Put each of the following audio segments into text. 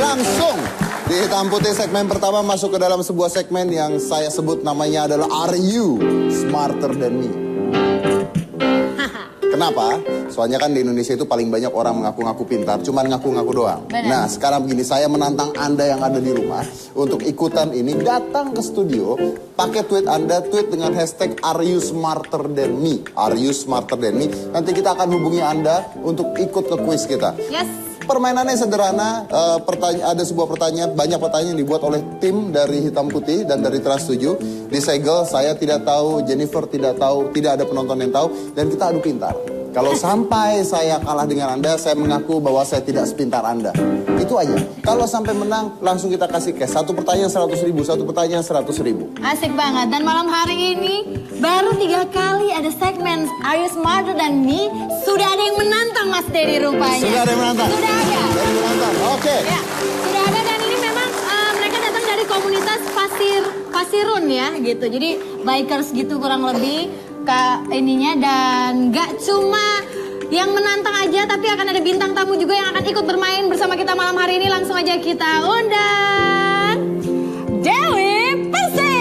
langsung di Hitam Putih segmen pertama masuk ke dalam sebuah segmen yang saya sebut namanya adalah Are You Smarter Than Me? Kenapa? Soalnya kan di Indonesia itu paling banyak orang mengaku-ngaku pintar, cuman ngaku-ngaku doang. Benar. Nah, sekarang begini, saya menantang Anda yang ada di rumah untuk ikutan ini, datang ke studio, pakai tweet Anda, tweet dengan hashtag Are You Smarter Than Me? Are You Smarter Than Me? Nanti kita akan hubungi Anda untuk ikut ke kuis kita. Yes. Permainannya sederhana, ada sebuah pertanyaan, banyak pertanyaan yang dibuat oleh tim dari Hitam Putih dan dari Trans 7. Disegel, saya tidak tahu, Jennifer tidak tahu, tidak ada penonton yang tahu, dan kita adu pintar. Kalau sampai saya kalah dengan Anda, saya mengaku bahwa saya tidak sepintar Anda. Itu aja. Kalau sampai menang, langsung kita kasih cash. Satu pertanyaan 100.000, satu pertanyaan 100.000. Asik banget. Dan malam hari ini baru 3 kali ada segmen Are You Smarter Than Me. Sudah ada yang menantang Mas Dedi rupanya. Sudah ada yang menantang? Sudah ada. Ada yang menantang, oke. Ya, sudah ada dan ini memang mereka datang dari komunitas Pasirun ya gitu. Jadi bikers gitu kurang lebih ininya, dan gak cuma yang menantang aja, tapi akan ada bintang tamu juga yang akan ikut bermain bersama kita malam hari ini. Langsung aja kita undang Dewi Persik.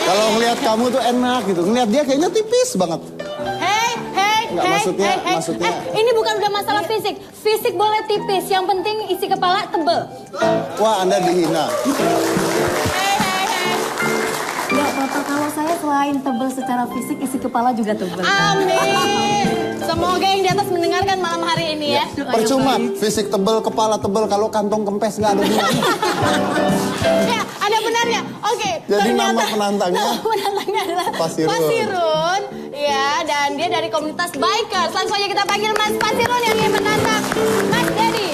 Kalau ngelihat kamu tuh enak gitu, ngelihat dia kayaknya tipis banget. Nggak, maksudnya. Ini bukan udah masalah fisik. Fisik boleh tipis, yang penting isi kepala tebel. Wah, Anda dihina. Ya, Bapak, kalau saya selain tebel secara fisik, isi kepala juga tebel. Amin. Semoga yang di atas mendengarkan malam hari ini ya. Percuma, fisik tebel, kepala tebel, kalau kantong kempes nggak ada gunanya. Ya, ada benarnya. Oke. Jadi ternyata, nama penantangnya adalah Pasirun. Ya, dan dia dari komunitas bikers. Langsung aja kita panggil Mas Pasirun yang ingin menantang Mas Dedi.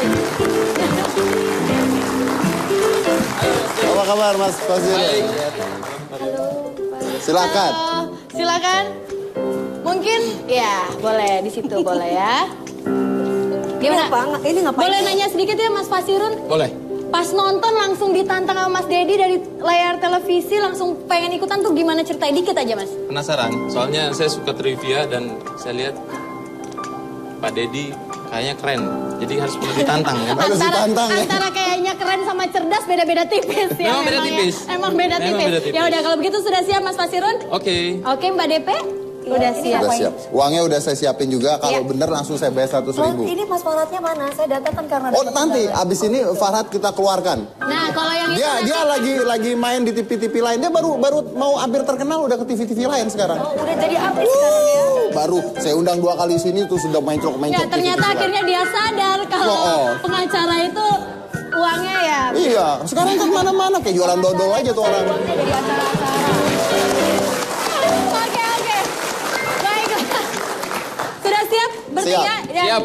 Apa kabar Mas Pasirun? Silakan. Silakan. Mungkin ya, boleh di situ boleh ya. Gimana? Ini ngapain? Boleh nanya sedikit ya Mas Pasirun? Boleh. Pas nonton langsung ditantang sama Mas Dedi dari layar televisi, langsung pengen ikutan tuh gimana ceritanya? Dikit aja Mas. Penasaran, soalnya saya suka trivia dan saya lihat Pak Dedi kayaknya keren. Jadi harus perlu ditantang kan? Harus ditantang ya? Antara kayaknya keren sama cerdas beda-beda tipis ya. Memang beda tipis. Emang beda tipis. Ya udah kalau begitu sudah siap Mas Pasirun? Oke. Oke Mbak DP? Udah siap. Udah siap. Uangnya udah saya siapin juga. Kalau bener langsung saya bayar 100.000. Ini Mas Farhatnya mana? Saya datang kan karena... Oh nanti, abis ini Farhat kita keluarkan. Nah kalau yang itu Dia lagi main di TV-TV lain. Dia baru mau hampir terkenal udah ke TV-TV lain sekarang. Oh, udah jadi artis sekarang ya? Baru saya undang 2 kali sini tuh sudah main-cok. ya ternyata akhirnya dia sadar kalau pengacara itu uangnya ya. Iya, sekarang kan mana-mana kayak jualan dodol aja tuh orang. Jadi acara-acara. Oke. Baiklah. Sudah siap bertiga? Dan Siap.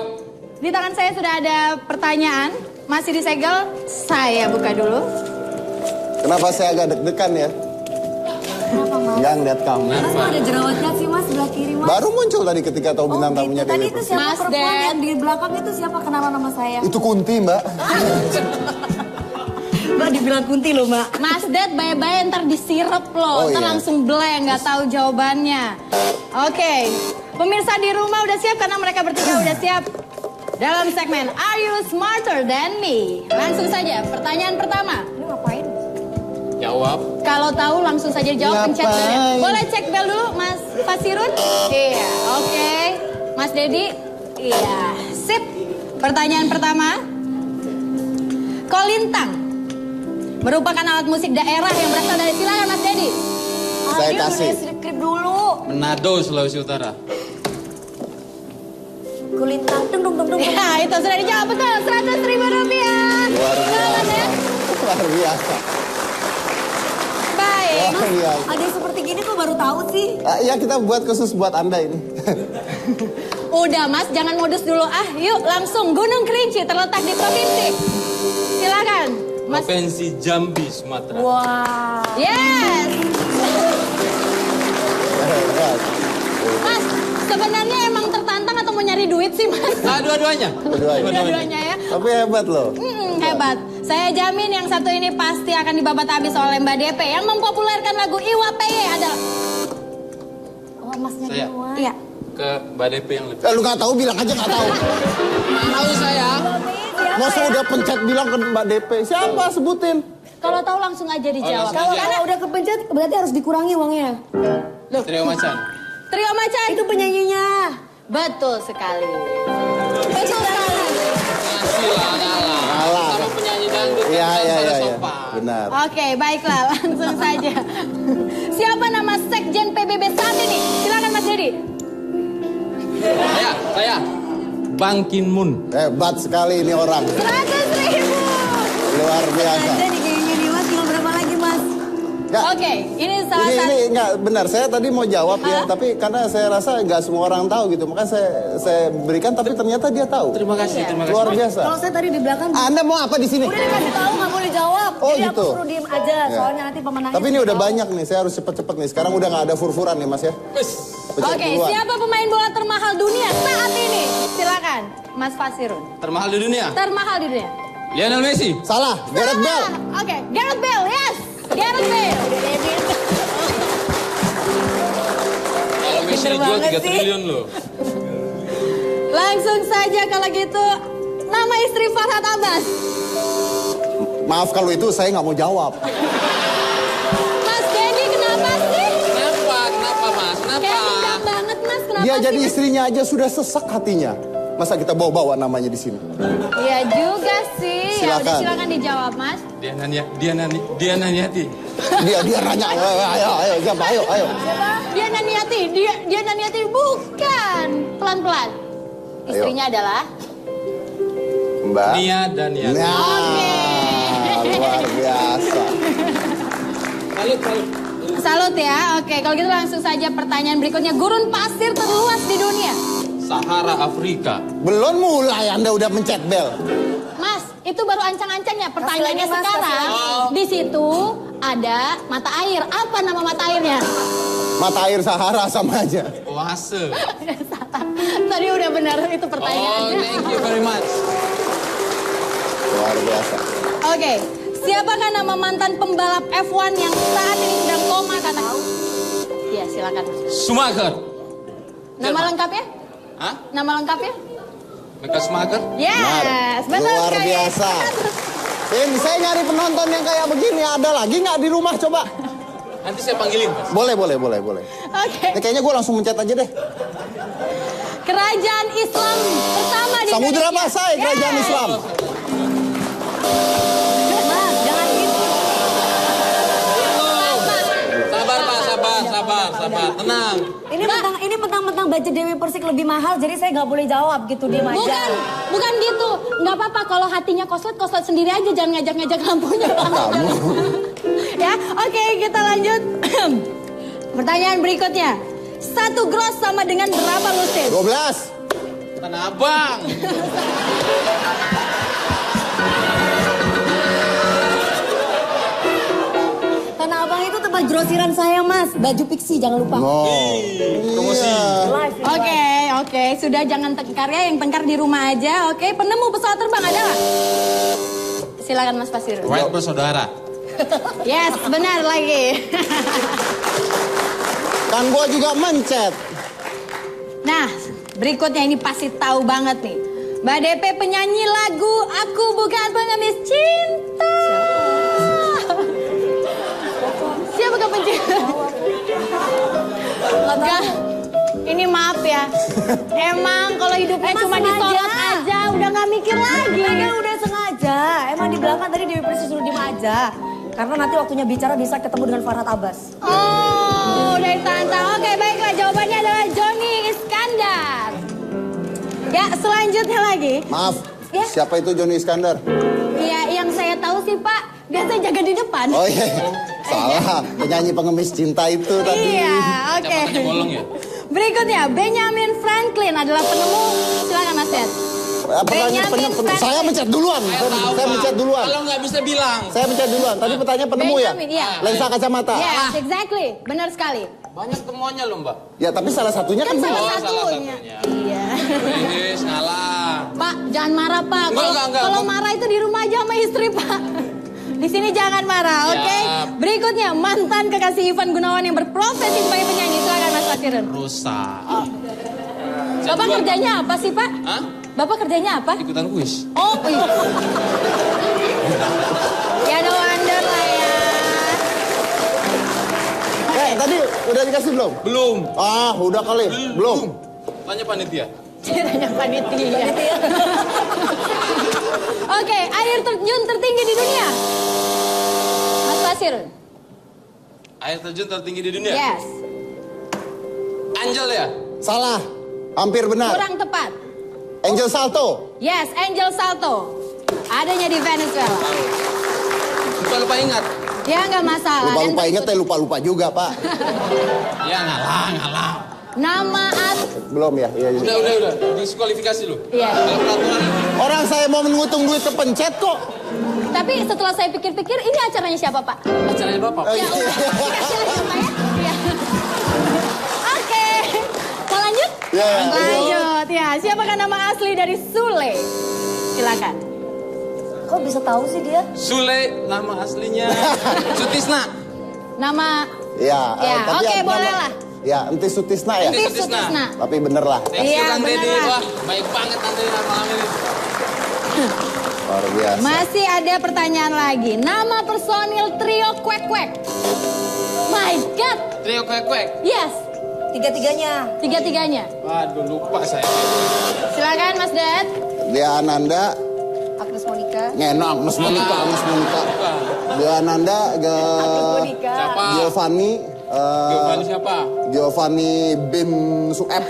di tangan saya sudah ada pertanyaan. Masih disegel. Saya buka dulu. Kenapa saya agak deg-degan ya? Kenapa, Mas? Nggak ngeliat kamu. Mas, kok ada jerawatnya sih, Mas, sebelah kiri, Mas? Baru muncul tadi ketika tahu bintang tamunya Tadi Dewi itu Persik. siapa Mas perempuan Dad. yang di belakang itu siapa kenalan nama saya? Itu Kunti, Mbak. Mbak dibilang Kunti loh, Mbak. Mas Dad bye-bye ntar disirep loh. Oh, Ntar iya. langsung blank nggak tahu jawabannya. Oke. Pemirsa di rumah udah siap karena mereka bertiga udah siap. Dalam segmen Are You Smarter Than Me? Langsung saja pertanyaan pertama. Ini ngapain? Jawab. Kalau tahu langsung saja jawab, pencet bel. Ngapain? Boleh cek bel dulu Mas Pasirun? Iya, oke. Mas Dedi? Iya, sip. Pertanyaan pertama. Kolintang merupakan alat musik daerah yang berasal dari Silangan, Mas Dedi. Saya dia kasih. udah skrip dulu. Manado, Sulawesi Utara. Kulintang, dung. Ya, itu sudah dijawab betul. 100.000 rupiah. Luar Selamat biasa. ya. Luar biasa. Baik. Luar biasa. Ada yang seperti gini kok baru tahu sih. Ya kita buat khusus buat Anda ini. Udah Mas, jangan modus dulu. Yuk langsung. Gunung Kerinci terletak di provinsi. Silakan. Mas. Provinsi Jambi, Sumatera. Wah. Yes. Mas, sebenarnya emang tertantang atau mau nyari duit sih Mas. Dua-duanya. Dua-duanya ya. Tapi hebat loh. Hebat. Saya jamin yang satu ini pasti akan dibabat habis oleh Mbak DP. Yang mempopulerkan lagu Iwa PY adalah... Oh, masnya Saya. duluan. Iya. Ke Mbak DP yang lebih. Lu nggak tahu bilang aja nggak tahu. Tahu saya. Masa udah pencet bilang ke Mbak DP. Siapa sebutin? Kalau tahu langsung aja dijawab. langsung aja. Kalau udah kepencet berarti harus dikurangi uangnya. Trio Macan. Trio Macan. Itu penyanyinya. Betul sekali. Betul sekali. Masih lah kalah. Sama penyanyi dangdut. Iya. Sopan. Benar. Oke, baiklah, langsung saja. Siapa nama Sekjen PBB saat ini? Silakan Mas Dedi. Saya. Bang Ki Moon. Hebat sekali ini orang. 100.000. Luar biasa. Aja nih kayaknya nih Mas, tinggal berapa lagi Mas? Nggak, Oke, ini salah satu. ini nggak benar. Saya tadi mau jawab ya, tapi karena saya rasa nggak semua orang tahu gitu, makanya saya berikan. Tapi ternyata dia tahu. Terima kasih. Luar biasa. Kalau saya tadi di belakang Anda mau apa di sini? udah dikasih tahu nggak boleh jawab. Oh, Jadi gitu. aku suruh diem aja, Ya. soalnya nanti pemenangnya. Tapi ini udah tahu. banyak nih. Saya harus cepet-cepet nih. Sekarang udah nggak ada furfuran nih Mas ya. Pencet Oke, duluan. siapa pemain bola termahal dunia saat ini? Silakan, Mas Fasirun. Termahal di dunia. Termahal di dunia. Lionel Messi. Salah. Gareth Bale. Oke, Gareth Bale, yes. Gareth Bale. Messi dijual 3 triliun loh. Langsung saja kalau gitu, nama istri Farhad Abbas. Maaf kalau itu saya nggak mau jawab. Mas Dedi, kenapa sih? Kenapa Mas? Kayak pindah banget Mas, kenapa Dia sih? jadi istrinya aja sudah sesak hatinya. Masa kita bawa-bawa namanya di sini? Iya juga sih. Ya udah Silakan. silakan dijawab Mas. Dia Naniati. Dia nanya, ayo, siapa? Ayo. Dia Naniati bukan. Pelan-pelan. Istrinya adalah Mbak. Nia Daniati. Nah, Oke. luar biasa. Salut ya. Oke, kalau gitu langsung saja pertanyaan berikutnya. Gurun pasir terluas di dunia. Sahara Afrika. Belum mulai Anda udah mencet bel. Mas, itu baru ancang-ancangnya. Pertanyaannya Kasih lagi, Mas, sekarang, kasih lagi. di situ ada mata air. Apa nama mata airnya? Mata air Sahara sama aja. Oase. Tadi udah benar itu Oh, pertanyaannya. thank you very much. Luar biasa. Oke, siapakah nama mantan pembalap F1 yang saat ini sedang koma kata? Iya, silakan. Schumacher. Nama lengkapnya? Hah? Nama lengkapnya? Michael Schumacher? Yes, benar Luar sekali. biasa. Ini saya nyari penonton yang kayak begini. Ada lagi nggak di rumah coba? Nanti saya panggilin Mas. Boleh. Oke. Ini kayaknya gue langsung mencet aja deh. Kerajaan Islam pertama di Samudra Indonesia. Pasai, Kerajaan Yes. Islam. Mas, jangan gitu. Sabar Pak, sabar. Tenang. Ini mentang-mentang baju Dewi Persik lebih mahal, jadi saya nggak boleh jawab gitu, diem aja. Bukan gitu. Nggak apa-apa kalau hatinya koslet sendiri aja, jangan ngajak-ngajak lampunya. Kamu. Ya, oke kita lanjut. Pertanyaan berikutnya. 1 gross sama dengan berapa lusin? 12. Tanah Abang. Tanah Abang itu tempat grosiran saya Mas, baju Pixi jangan lupa. Oh. Promosi. Live. Oke, sudah jangan tengkar ya, yang tengkar di rumah aja. Oke, penemu pesawat terbang adalah? Silakan Mas Pasir. White bersaudara. Yes, benar lagi. Kan gue juga mencet. Nah, berikutnya ini pasti tahu banget nih. Mbak DP penyanyi lagu Aku Bukan Pengemis Cinta. Siapa pencinta? Enggak. Ini maaf ya. Emang kalau hidupnya Emang cuma sengaja. disorot aja, udah nggak mikir lagi. Kan udah sengaja, emang di belakang tadi Dewi Persik suruh diem aja. Karena nanti waktunya bicara bisa ketemu dengan Farhad Abbas. Oh, dari tantang. Oke, baiklah. Jawabannya adalah Johnny Iskandar. Ya, selanjutnya lagi. Maaf. Ya. Siapa itu Johnny Iskandar? Iya, yang saya tahu sih Pak, biasa jaga di depan. Oh iya. Salah. Penyanyi pengemis cinta itu tadi. Iya, oke. Kacamatanya bolong ya? Berikutnya, Benjamin Franklin adalah penemu. Silakan Mas Ed. Benjamin Franklin. Saya mencet duluan. Saya mencet duluan. Kalau nggak bisa bilang. Saya mencet duluan. Tadi pertanyaan penemu ya? Benjamin, iya. Lensa kacamata. Yes, exactly. Benar sekali. Banyak temuannya loh Mbak. Ya tapi salah satunya kan Salah Oh, salah satunya. satunya. Iya. Wih, salah. Pak, jangan marah Pak. Enggak. Kalau marah itu di rumah aja sama istri Pak. Di sini jangan marah, oke? Siap. Berikutnya mantan kekasih Ivan Gunawan yang berprofesi sebagai penyanyi. Silakan Mas Fasirun. Rusak. Bapak kerjanya apa sih Pak? Hah? Bapak kerjanya apa? Ikutan kuis. Oh, iya. Ya no wonder lah ya. Tadi udah dikasih belum? Belum. Ah, udah kali. Belum. Tanya panitia. Tanya panitia. Oke, air terjun tertinggi di dunia. Mas Fasirun. Air terjun tertinggi di dunia. Yes. Angel ya? Salah. Hampir benar. Kurang tepat. Angel Salto. Yes, Angel Salto. Adanya di Venezuela. Lupa ingat. Ya nggak masalah. Lupa-lupa Dan inget lupa-lupa juga, Pak. Ya ngalah. nama Belum ya? Iya. Udah. Diskualifikasi lu. Iya. Kalau peraturan Orang saya mau mengutung duit ke pencet kok. Tapi setelah saya pikir-pikir, ini acaranya siapa Pak? acaranya Bapak. Oh, Ya iya. udah, silahkan Pak ya. Iya. Oke, mau lanjut? Ya, Lanjut ya. Siapakah nama asli dari Sule? Silakan. Kok bisa tahu sih dia? Sule nama aslinya Sutisna. Nama Ya, Ya, tapi oke, nama- boleh lah. Ya, Enti Sutisna ya. Enti Sutisna. Sutisna. Tapi bener lah. Thank you Iya, Kang Deddy. beneran. Wah, baik banget Anda malam ini. Luar biasa. Masih ada pertanyaan lagi. Nama personil trio Kwek Kwek. My God. Trio kwek. Yes, Tiga-tiganya. tiga-tiganya. Waduh, lupa saya. Silakan Mas Dad. Dia Ananda, Agnes Monica. ngenak, Agnes Monica. Dia Ananda, Monica. Siapa? Giovanni, Giovanni siapa? Giovanni Bim Sueb,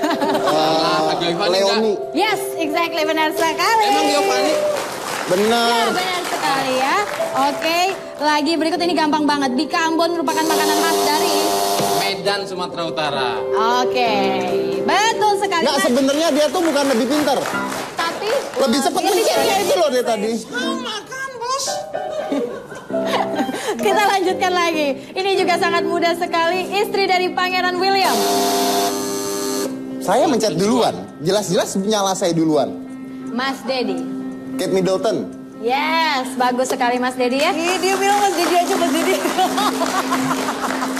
Giovanni Leoni. Yes, exactly, benar sekali. Emang Giovanni? Ya, Benar. benar sekali ya. Oke, lagi berikut ini gampang banget. Bika Ambon merupakan makanan khas dari. Medan, Sumatera Utara. Oke, betul sekali. Nggak, Mas. sebenarnya dia tuh bukan lebih pintar. Tapi Lebih cepat mencernya itu loh dia tadi. Makan, Bos. kita lanjutkan lagi. Ini juga sangat mudah sekali. Istri dari Pangeran William. Saya mencet duluan. Jelas-jelas nyala saya duluan. Mas Dedi. Kate Middleton. Yes, bagus sekali Mas Dedi ya. Ih, dia bilang Mas Didi aja, Mas Didi.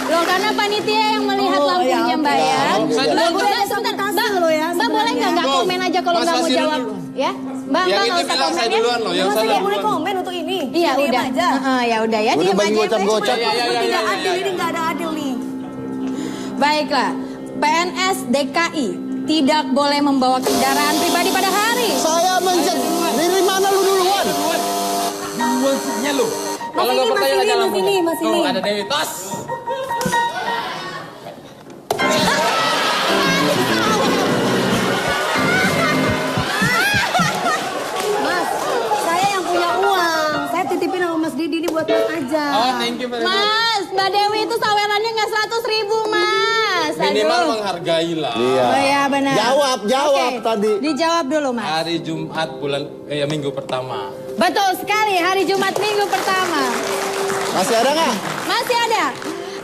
Loh, karena panitia yang melihat Oh, lampunya ya, Mbak ya. Ya, Mbak, ya. boleh sebentar. Mbak, loh ya, Mbak boleh nggak Bos, komen aja kalau Mas nggak mau Fasirun jawab? dulu. Ya, Mbak Yang nggak itu usah bilang komen saya ya. duluan loh, yang Masa salah nggak boleh duluan. komen untuk ini? Iya Diem udah. aja. Ya udah ya. Udah Diem bagi aja ya, gocap-gocap. Pak. Ya, ya, ya, Tidak ya, adil, ya. ini nggak ada adil nih. Baiklah. PNS DKI tidak boleh membawa kendaraan pribadi pada hari. Saya mencet. Dari mana lu duluan? Duluannya lu. Kalau ini, nggak percaya Mas aja ini, lampunya. Mas ini. Tuh, ada Dewi. Tos. Mas, saya yang punya uang. Saya titipin sama Mas Didi ini buat Mas aja. Oh, thank you very much. Mas, Mbak Dewi itu sawerannya nggak 100.000 Mas. Minimal Aduh. menghargai lah. Iya. Oh ya benar. Jawab Oke, tadi. Dijawab dulu Mas. Hari Jumat minggu pertama. Betul sekali, hari Jumat minggu pertama. Masih ada nggak? Masih ada.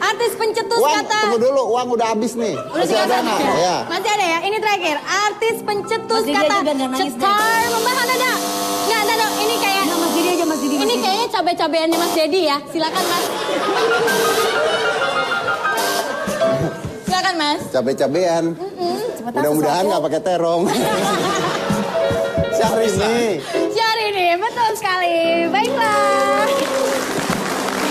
Artis pencetus Uang, kata. tunggu dulu. Uang udah habis nih. Udah Masih ada dikasih nggak? ya? Ya. Masih ada ya? Ini terakhir. Artis pencetus Mas Didi kata aja biar nggak nangis, cetar membahan ada. Nggak, ini kayak. Nah, Mas Didi aja, Mas Didi. Ini kayaknya cabai-cabeannya Mas Dedi ya. Silakan Mas. Silakan Mas. Cabe-cabean. Mudah-mudahan nggak pakai terong. Syahrini. Syahrini, betul sekali. Baiklah.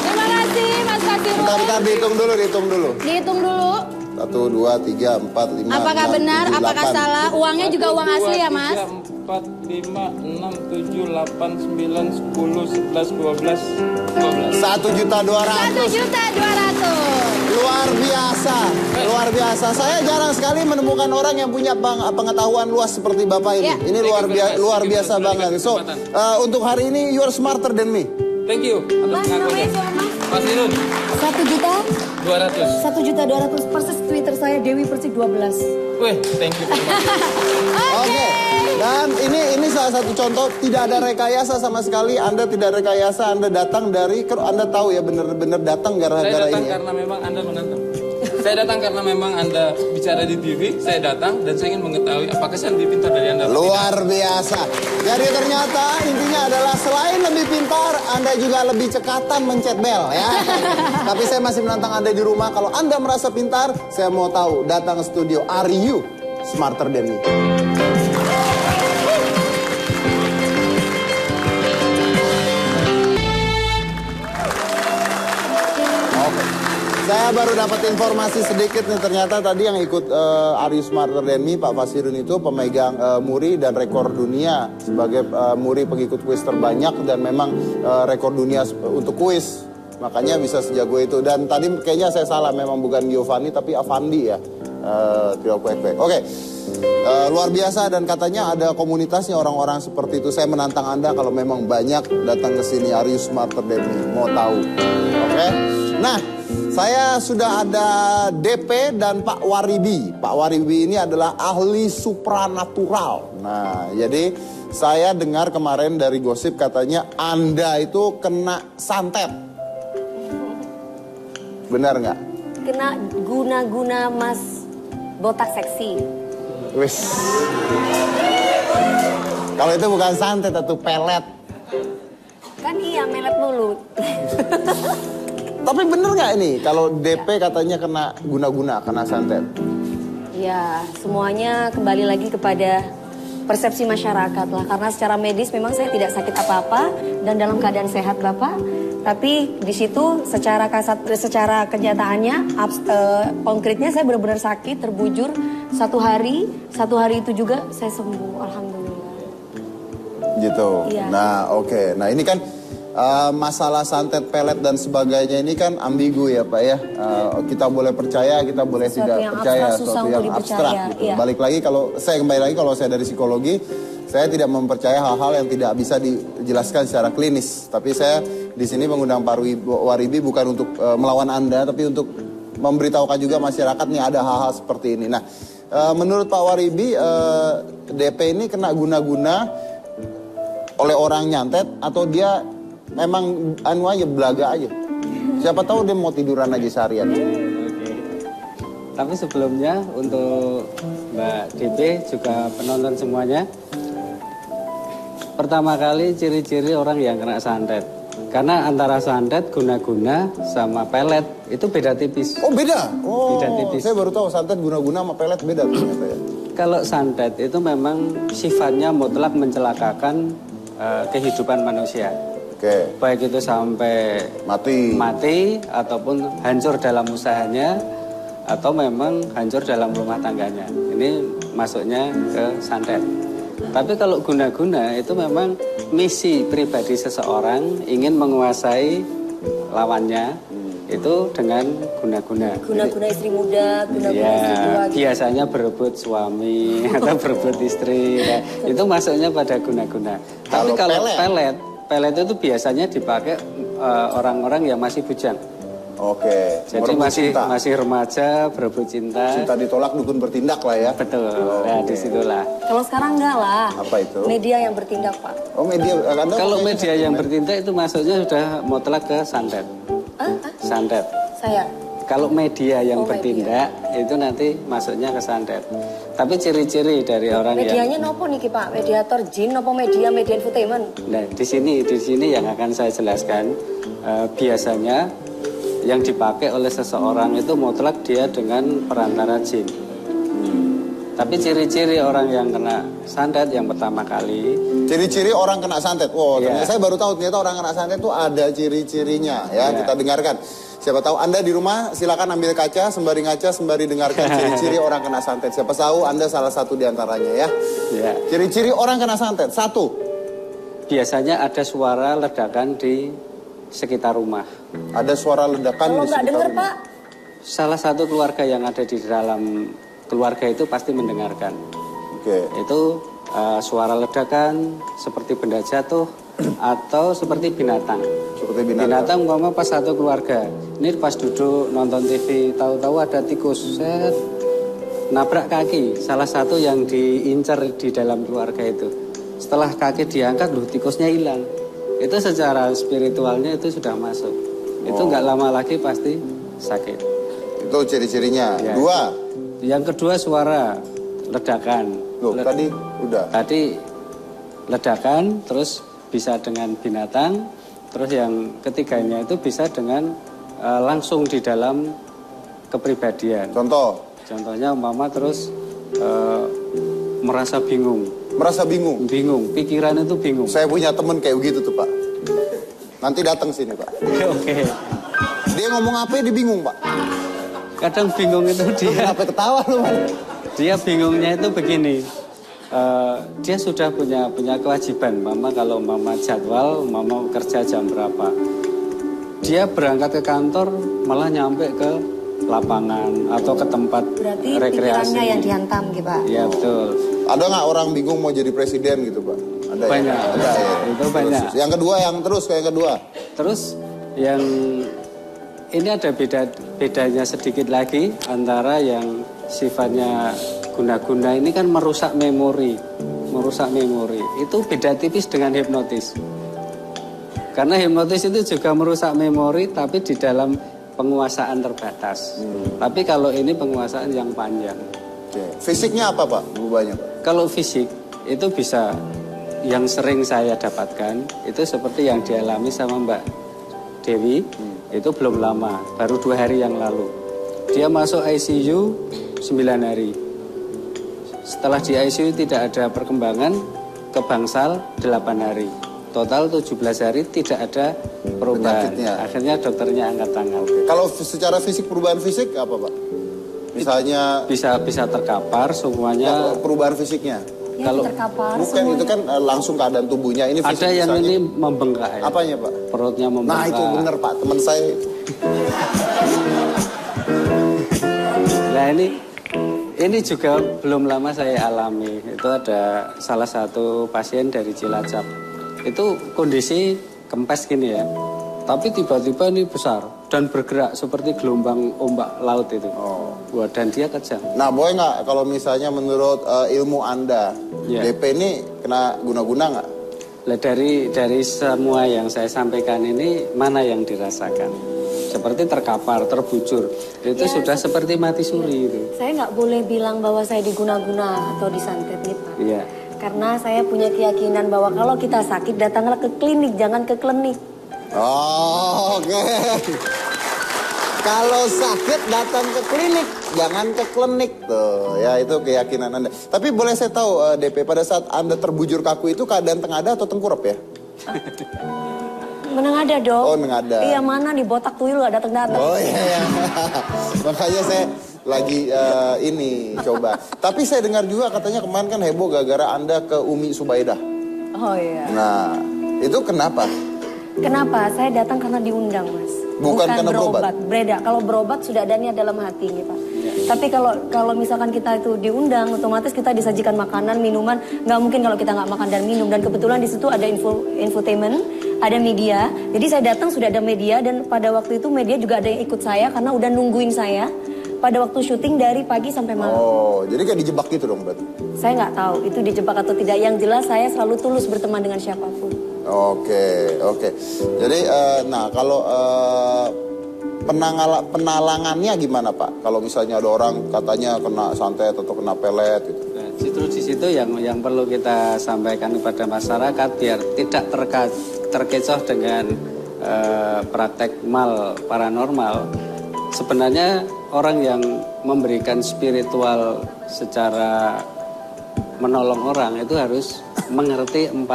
Terima kasih Mas Fasirun. Bentar, dihitung dulu. Dihitung dulu. 1, 2, 3, 4, 5, Apakah 6, benar? 7, Apakah 8. salah? Uangnya juga uang asli ya Mas? 4, 5, 6, 7, 8, 9, 10, 11, 12, 12. 1.200.000. 1.200.000. Luar biasa. Saya jarang sekali menemukan orang yang punya pengetahuan luas seperti Bapak ini. Ya. Ini luar biasa banget. So, untuk hari ini you are smarter than me. Thank you atas Mas, namanya pengakuannya. siapa? Mas Irun, 1.200.000. 200. 1.200.000 persis Twitter saya Dewi Persik 12. Wih, thank you very much. Oke. Dan ini salah satu contoh tidak ada rekayasa sama sekali. Anda tidak rekayasa, Anda datang dari Anda tahu ya benar-benar datang Saya gara-gara datang ini. Ya. karena memang Anda menantang. Saya datang karena memang Anda bicara di TV, saya datang dan saya ingin mengetahui apakah saya lebih pintar dari Anda. Luar biasa. Jadi ternyata intinya adalah selain lebih pintar, Anda juga lebih cekatan mencet bel ya. Tapi saya masih menantang Anda di rumah. Kalau Anda merasa pintar, saya mau tahu, datang ke studio. Are you smarter than me? Saya baru dapat informasi sedikit nih, ternyata tadi yang ikut Are You Smarter Than Me, Pak Fasirun itu pemegang muri dan rekor dunia sebagai muri pengikut kuis terbanyak dan memang rekor dunia untuk kuis. Makanya bisa sejago itu. Dan tadi kayaknya saya salah, memang bukan Giovanni tapi Avandi ya. Trio Kwek-Kwek. Oke. Luar biasa, dan katanya ada komunitasnya orang-orang seperti itu. Saya menantang Anda kalau memang banyak datang ke sini. Are You Smarter Than Me? Mau tahu? Oke. Nah, saya sudah ada DP dan Pak Waribi. Pak Waribi ini adalah ahli supranatural. Nah, jadi saya dengar kemarin dari gosip katanya Anda itu kena santet. Benar nggak? Kena guna-guna mas botak seksi. Wis. Kalau itu bukan santet, itu pelet. Kan iya, melet mulut. Tapi bener nggak ini kalau DP katanya kena guna-guna, kena santet? Ya, semuanya kembali lagi kepada persepsi masyarakat lah. Karena secara medis memang saya tidak sakit apa-apa dan dalam keadaan sehat Bapak. Tapi di situ secara kenyataannya, konkretnya saya benar-benar sakit, terbujur satu hari itu juga saya sembuh, alhamdulillah. Gitu. Iya. Nah, oke. Nah, ini kan masalah santet, pelet dan sebagainya ini kan ambigu ya Pak ya. Kita boleh percaya, kita boleh Sesuatu tidak yang percaya, abstrak, susah sesuatu untuk yang dipercaya, abstrak gitu. iya. Balik lagi kalau saya dari psikologi, saya tidak mempercaya hal-hal yang tidak bisa dijelaskan secara klinis. Tapi saya di sini mengundang Pak Waribi bukan untuk melawan Anda, tapi untuk memberitahukan juga masyarakat nih ada hal-hal seperti ini. Nah, menurut Pak Waribi, DP ini kena guna-guna oleh orang nyantet atau dia memang anu aja, belaga aja. Siapa tahu dia mau tiduran aja seharian. Oke. Tapi sebelumnya untuk Mbak DP juga penonton semuanya, pertama kali ciri-ciri orang yang kena santet. Karena antara santet, guna-guna sama pelet itu beda tipis. Oh beda? Oh Beda tipis. saya baru tahu santet guna-guna sama pelet beda ternyata ya. Kalau santet itu memang sifatnya mutlak mencelakakan kehidupan manusia. Oke. Baik itu sampai mati ataupun hancur dalam usahanya atau memang hancur dalam rumah tangganya. Ini masuknya ke santet. Tapi kalau guna-guna itu memang misi pribadi seseorang ingin menguasai lawannya itu dengan guna-guna. Guna-guna istri muda, guna-guna Ya, istri tua. Gitu. biasanya berebut suami atau berebut istri. Ya. Itu masuknya pada guna-guna. Tapi kalau pelet itu biasanya dipakai orang-orang yang masih bujang. Oke. Jadi masih remaja, berebut cinta. Cinta ditolak, dukun bertindak lah ya. Betul. Nah, disitulah. Kalau sekarang enggak lah. Apa itu? Media yang bertindak Pak. Oh media. Kalau media yang bertindak itu masuknya sudah mutlak ke santet. Santet. Saya. Kalau media yang bertindak itu nanti masuknya ke santet. Tapi ciri-ciri dari orang Medianya nopo niki Pak? Mediator jin nopo media infotainment? Nah, di sini yang akan saya jelaskan. Biasanya yang dipakai oleh seseorang itu mutlak dia dengan perantara jin. Tapi ciri-ciri orang yang kena santet yang pertama kali. Ciri-ciri orang kena santet. Wow, Ya. saya baru tahu ternyata orang kena santet itu ada ciri-cirinya ya. Kita dengarkan. Siapa tahu Anda di rumah silakan ambil kaca sembari ngaca sembari dengarkan ciri-ciri orang kena santet. Siapa tahu Anda salah satu di antaranya ya. Ya. Ciri-ciri orang kena santet. 1. Biasanya ada suara ledakan di sekitar rumah. Ada suara ledakan Kalau di nggak sekitar dengar rumah. Pak, Salah satu keluarga yang ada di dalam keluarga itu pasti mendengarkan. Oke. Itu suara ledakan seperti benda jatuh atau seperti binatang. Seperti binatang. Binatang umpama pas satu keluarga. Ini pas duduk nonton TV, tahu-tahu ada tikus set nabrak kaki. Salah satu yang diincar di dalam keluarga itu. Setelah kaki diangkat, loh tikusnya hilang. Itu secara spiritualnya itu sudah masuk. Itu nggak lama lagi pasti sakit. Itu Itu ciri-cirinya. Ya. 2. Yang kedua suara ledakan. Loh, tadi udah. Tadi ledakan, terus bisa dengan binatang, terus yang ketiganya itu bisa dengan langsung di dalam kepribadian. Contohnya mama terus merasa bingung. Merasa bingung? Bingung, pikiran itu bingung. Saya punya temen kayak begitu tuh Pak. Nanti datang sini Pak. Oke. Dia ngomong apa dia bingung Pak. Kadang bingung itu dia. Kenapa ketawa lu? Dia bingungnya itu begini. Dia sudah punya kewajiban. Mama kalau mama jadwal, mama kerja jam berapa. Dia berangkat ke kantor malah nyampe ke lapangan atau ke tempat Berarti rekreasi. pikirannya yang dihantam gitu Pak. Iya betul. Ada nggak orang bingung mau jadi presiden gitu Pak? Ada Banyak. ya? Ada ya? Itu banyak. Yang kedua yang kedua. Terus yang ini ada bedanya sedikit lagi antara yang sifatnya guna-guna ini kan merusak memori. Itu beda tipis dengan hipnotis. Karena hipnotis itu juga merusak memori tapi di dalam penguasaan terbatas. Tapi kalau ini penguasaan yang panjang. Fisiknya apa Pak? Berubahnya Pak? Kalau fisik itu bisa yang sering saya dapatkan itu seperti yang dialami sama Mbak Dewi. Itu belum lama, baru 2 hari yang lalu. Dia masuk ICU 9 hari. Setelah di ICU tidak ada perkembangan, ke bangsal 8 hari. Total 17 hari tidak ada perubahan. Penyakitnya. Akhirnya dokternya angkat tangan. Kalau secara fisik, perubahan fisik apa Pak? Misalnya Bisa terkapar semuanya. perubahan fisiknya. Ya, Kalau terkapar Bukan semuanya. itu kan langsung keadaan tubuhnya. Ini fisik ada yang misalnya. ini membengkak ya. Apanya Pak? Perutnya membengkak. Nah itu bener Pak, teman saya itu. Nah ini juga belum lama saya alami. Itu ada salah satu pasien dari Cilacap. Itu kondisi kempes gini ya. Tapi tiba-tiba ini besar dan bergerak seperti gelombang ombak laut itu. Oh. Wah, dan dia kejang. Nah boleh nggak kalau misalnya menurut ilmu Anda, Ya. DP ini kena guna-guna nggak? Nah, dari semua yang saya sampaikan ini mana yang dirasakan? Seperti terkapar, terbujur. Itu Ya, sudah seperti mati suri itu. Saya nggak boleh bilang bahwa saya diguna-guna atau disantet nih Pak. Iya. Karena saya punya keyakinan bahwa kalau kita sakit datanglah ke klinik, jangan ke klinik. Oh, oke. Kalau sakit datang ke klinik, jangan ke klinik tuh. Ya itu keyakinan Anda. Tapi boleh saya tahu DP pada saat Anda terbujur kaku itu keadaan tengada atau tengkurap ya? Menengada dong. Oh, menengada. Iya mana di botak tuyul nggak datang-datang. Oh iya. Makanya saya lagi ini coba. Tapi saya dengar juga katanya kemarin kan heboh gara-gara Anda ke Umi Subaidah. Oh iya. Nah, itu kenapa? Kenapa? Saya datang karena diundang, Mas. Bukan karena berobat? Beda. Kalau berobat sudah ada niat dalam hati, nih, Pak. Tapi kalau misalkan kita itu diundang, otomatis kita disajikan makanan, minuman. Nggak mungkin kalau kita nggak makan dan minum. Dan kebetulan di situ ada infotainment, ada media. Jadi saya datang sudah ada media dan pada waktu itu media juga ada yang ikut saya karena udah nungguin saya pada waktu syuting dari pagi sampai malam. Oh, jadi kayak dijebak gitu dong berarti? Saya nggak tahu itu dijebak atau tidak. Yang jelas saya selalu tulus berteman dengan siapapun. Oke. Jadi, nah kalau penalangannya gimana Pak? Kalau misalnya ada orang katanya kena santet atau kena pelet gitu. Nah, justru di situ yang perlu kita sampaikan kepada masyarakat biar tidak terkecoh dengan praktek mal paranormal. Sebenarnya orang yang memberikan spiritual secara menolong orang itu harus mengerti 4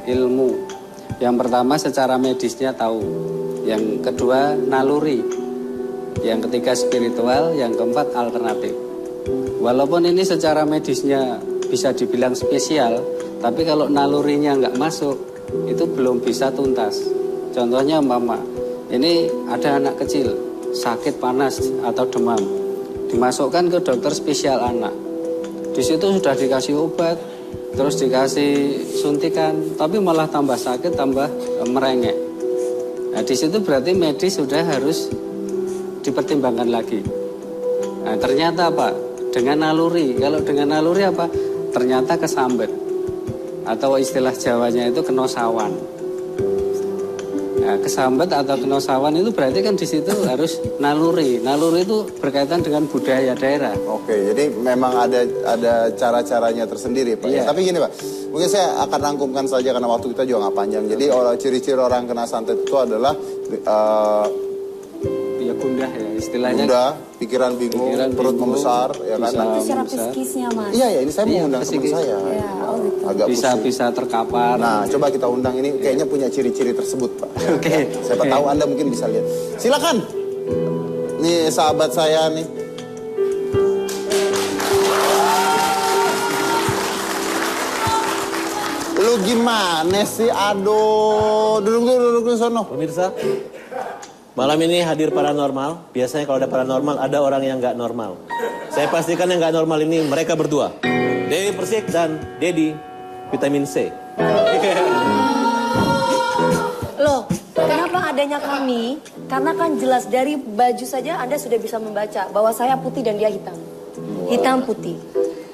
ilmu. Yang pertama secara medisnya tahu. Yang kedua naluri. Yang ketiga spiritual. Yang keempat alternatif. Walaupun ini secara medisnya bisa dibilang spesial, tapi kalau nalurinya nggak masuk, itu belum bisa tuntas. Contohnya mama, ini ada anak kecil sakit panas atau demam, dimasukkan ke dokter spesial anak. Di situ sudah dikasih obat, terus dikasih suntikan, tapi malah tambah sakit, tambah merengek. Nah, di situ berarti medis sudah harus dipertimbangkan lagi. Nah, ternyata apa? Dengan naluri. Kalau dengan naluri apa? Ternyata kesambet. Atau istilah Jawanya itu kenosawan. Nah, Nah, kesambat atau kenosawan itu berarti kan di situ harus naluri. Naluri itu berkaitan dengan budaya daerah. Oke, jadi memang ada cara-caranya tersendiri, Pak. Iya. Tapi gini, Pak, mungkin saya akan rangkumkan saja karena waktu kita juga nggak panjang. Jadi ciri-ciri orang kena santet itu adalah Ya gundah ya istilahnya. gundah, pikiran bingung, perut membesar, ya kan? Bisa Itu secara membesar. psikisnya, Mas. Iya, ini saya Iya, mengundang teman psikis. saya. Ya, oh gitu. Agak pusing. Bisa terkapar. Nah, coba kita undang ini kayaknya punya ciri-ciri tersebut, Pak. Oke. Siapa tahu Anda mungkin bisa lihat. Silakan. Nih sahabat saya nih. Lu gimana sih? Aduh, duduk di sono. Pemirsa, malam ini hadir paranormal. Biasanya kalau ada paranormal, ada orang yang nggak normal. Saya pastikan yang nggak normal ini mereka berdua. Dewi Persik dan Dedi Vitamin C. Loh, kenapa adanya kami? Karena kan jelas dari baju saja Anda sudah bisa membaca bahwa saya putih dan dia hitam. Hitam putih.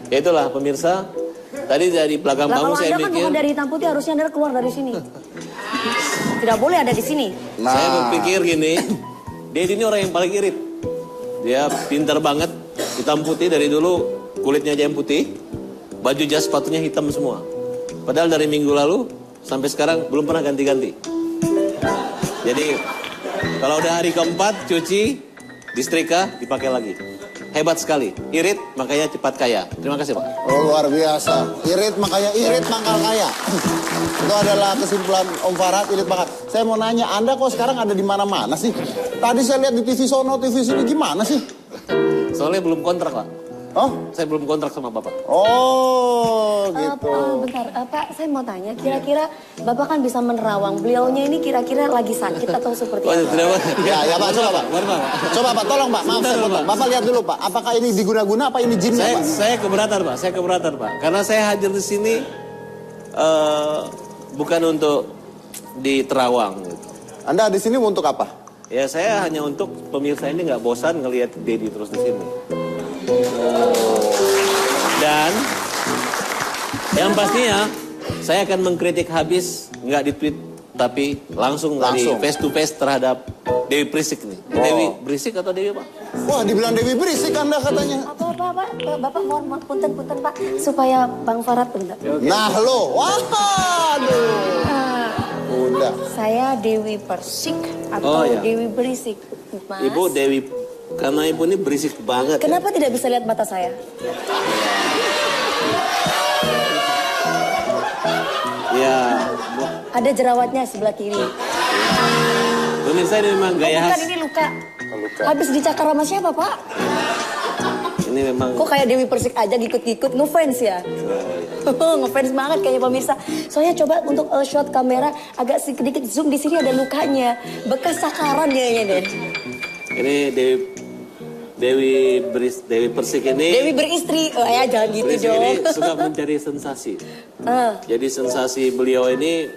Ya itulah pemirsa. Tadi dari belakang Lah panggung kalau saya Anda kan mikir, bukan dari hitam putih, harusnya Anda keluar dari sini. Tidak boleh ada di sini. saya berpikir gini, Dedi ini orang yang paling irit. Dia pintar banget, hitam putih dari dulu kulitnya aja yang putih, baju jas sepatunya hitam semua. Padahal dari minggu lalu sampai sekarang belum pernah ganti-ganti. Jadi kalau udah hari keempat cuci, disetrika, dipakai lagi. Hebat sekali, irit makanya cepat kaya. Terima kasih Pak. Oh, luar biasa. Irit makanya irit mangkal kaya. Itu adalah kesimpulan Om Farhat, irit mangkal. Saya mau nanya, Anda kok sekarang ada di mana-mana sih? Tadi saya lihat di TV sono, TV sini gimana sih? Soalnya belum kontrak Pak. Oh, Saya belum kontrak sama Bapak. oh gitu. Bentar, Pak, saya mau tanya, kira-kira Bapak kan bisa menerawang. Beliaunya ini kira-kira lagi sakit atau seperti Oh, apa? tidak Pak. Ya Pak, coba Pak. Mari, Pak. Coba Pak, tolong Pak. Maaf, saya potong. Bapak lihat dulu Pak. Apakah ini diguna-guna apa ini jinnya Pak? Saya keberatan Pak, saya keberatan Pak. Karena saya hadir di sini bukan untuk di Terawang. Gitu. Anda di sini untuk apa? Ya saya hanya untuk pemirsa ini nggak bosan ngelihat Dedi terus di sini. Dan yang pastinya saya akan mengkritik habis nggak di tweet tapi langsung dari face to face terhadap Dewi Persik nih. Dewi Berisik atau Dewi apa? Wah, dibilang Dewi Berisik Anda katanya. Apa, Bapak mohon punten, Pak, supaya Bang Farhat bentar. Nah lo, wah, aduh. Udah. Saya Dewi Persik Oh, atau ya. Dewi Berisik, Mas. Ibu Dewi, karena ibu ini berisik banget. Ya. Kenapa tidak bisa lihat mata saya? Ya, Ada jerawatnya sebelah kiri. pemirsa ini memang gaya Bukan, khas. ini luka. Habis dicakar sama siapa, Pak? Ini memang Kok kayak Dewi Persik aja ngikut-ngikut ngefans ya? Ngefans banget kayaknya pemirsa. Soalnya coba untuk shot kamera agak sedikit zoom di sini ada lukanya. Bekas sakaran kayaknya deh. ini Dewi Persik ini. Dewi beristri. Oh ya jangan gitu Berisik dong. ini suka mencari sensasi. Ah. Jadi sensasi beliau ini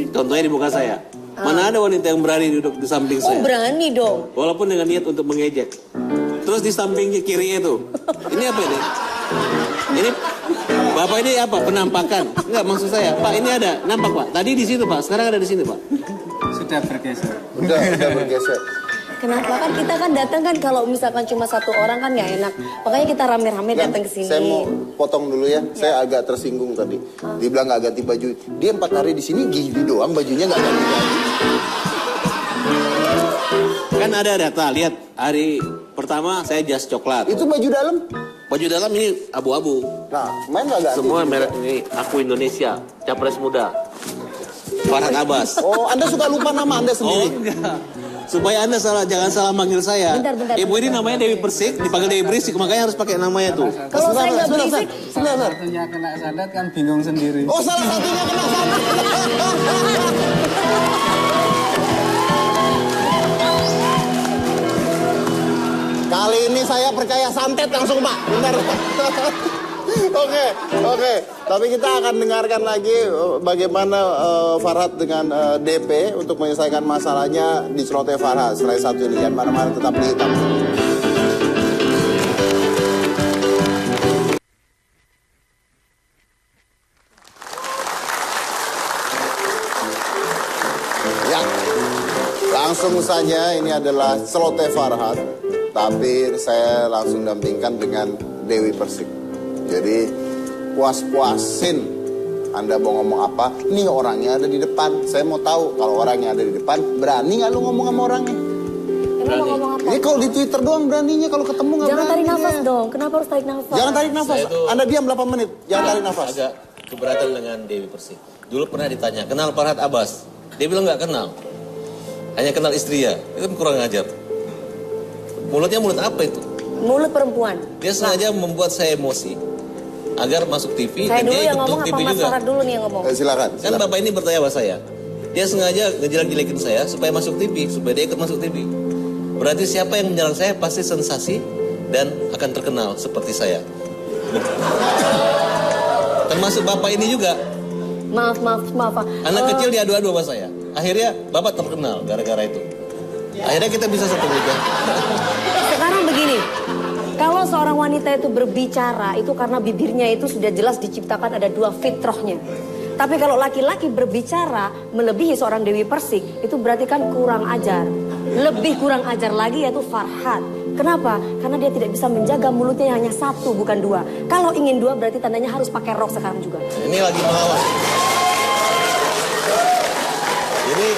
contohnya di muka saya. Mana ada wanita yang berani duduk di samping Oh saya. berani dong. Walaupun dengan niat untuk mengejek. Terus di samping kirinya itu. Ini apa ini? Ini Bapak ini apa? Penampakan? Enggak maksud saya. Pak ini ada. Nampak Pak? Tadi di situ Pak. Sekarang ada di sini Pak. Sudah bergeser. Udah bergeser. Kenapa kan kita kan datang kan kalau misalkan cuma satu orang kan nggak enak. Makanya kita rame-rame datang ke sini. Saya mau potong dulu ya. Saya agak tersinggung tadi. Dibilang nggak ganti baju. Dia 4 hari di sini gini doang bajunya nggak ganti baju. Kan ada data. Lihat hari pertama saya jas coklat. Itu baju dalam. Baju dalam ini abu-abu. Nah, main nggak ganti. Semua merek ini aku Indonesia. Capres muda. Farhat Abbas. Oh, Anda suka lupa nama Anda Oh sendiri. enggak. Supaya Anda jangan salah manggil saya. Bentar. Ibu ini namanya Dewi Persik, dipanggil Dewi Berisik, makanya harus pakai namanya tuh. Kalau saya nggak berisik, Sebentar. Satunya kena santet kan bingung sendiri. Oh, salah satunya kena santet. Kali ini saya percaya santet langsung Pak. Benar. Oke. Tapi kita akan dengarkan lagi bagaimana Farhat dengan DP untuk menyelesaikan masalahnya di celoteh Farhat. Setelah satu ini, yang mana-mana tetap di hitam. Ya, Langsung saja, ini adalah Celote Farhat. Tapi saya langsung dampingkan dengan Dewi Persik. Jadi puas-puasin Anda mau ngomong apa. Ini orangnya ada di depan. Saya mau tahu kalau orangnya ada di depan, berani nggak lu ngomong sama orangnya? Emang mau ngomong apa? Ini kalau di Twitter doang beraninya, kalau ketemu nggak berani. Jangan tarik nafas dong. Kenapa harus tarik nafas? Jangan tarik nafas. Anda diam 8 menit. Jangan tarik nafas. Agak keberatan dengan Dewi Persik. Dulu pernah ditanya, kenal Farhat Abbas? Dia bilang nggak kenal. Hanya kenal istri ya. Itu kan kurang ajar. Mulutnya mulut apa itu? Mulut perempuan. Dia sengaja membuat saya emosi agar masuk TV. Saya dan dulu dia yang ikut ngomong TV apa Mas juga. Farhat dulu nih yang ngomong? Silakan. Kan Bapak ini bertanya sama saya. Dia sengaja ngejelek-jelekin saya supaya masuk TV, supaya dia ikut masuk TV. Berarti siapa yang menyerang saya pasti sensasi dan akan terkenal seperti saya. Termasuk Bapak ini juga. Maaf. Anak kecil diadu-adu sama saya. Akhirnya Bapak terkenal gara-gara itu. Akhirnya kita bisa satu meja. Sekarang begini, kalau seorang wanita itu berbicara itu karena bibirnya itu sudah jelas diciptakan ada 2 fitrahnya. Tapi kalau laki-laki berbicara melebihi seorang Dewi Persik, itu berarti kan kurang ajar. Lebih kurang ajar lagi yaitu Farhat. Kenapa? Karena dia tidak bisa menjaga mulutnya yang hanya 1 bukan 2. Kalau ingin 2 berarti tandanya harus pakai rok sekarang juga. Ini lagi melawan. Jadi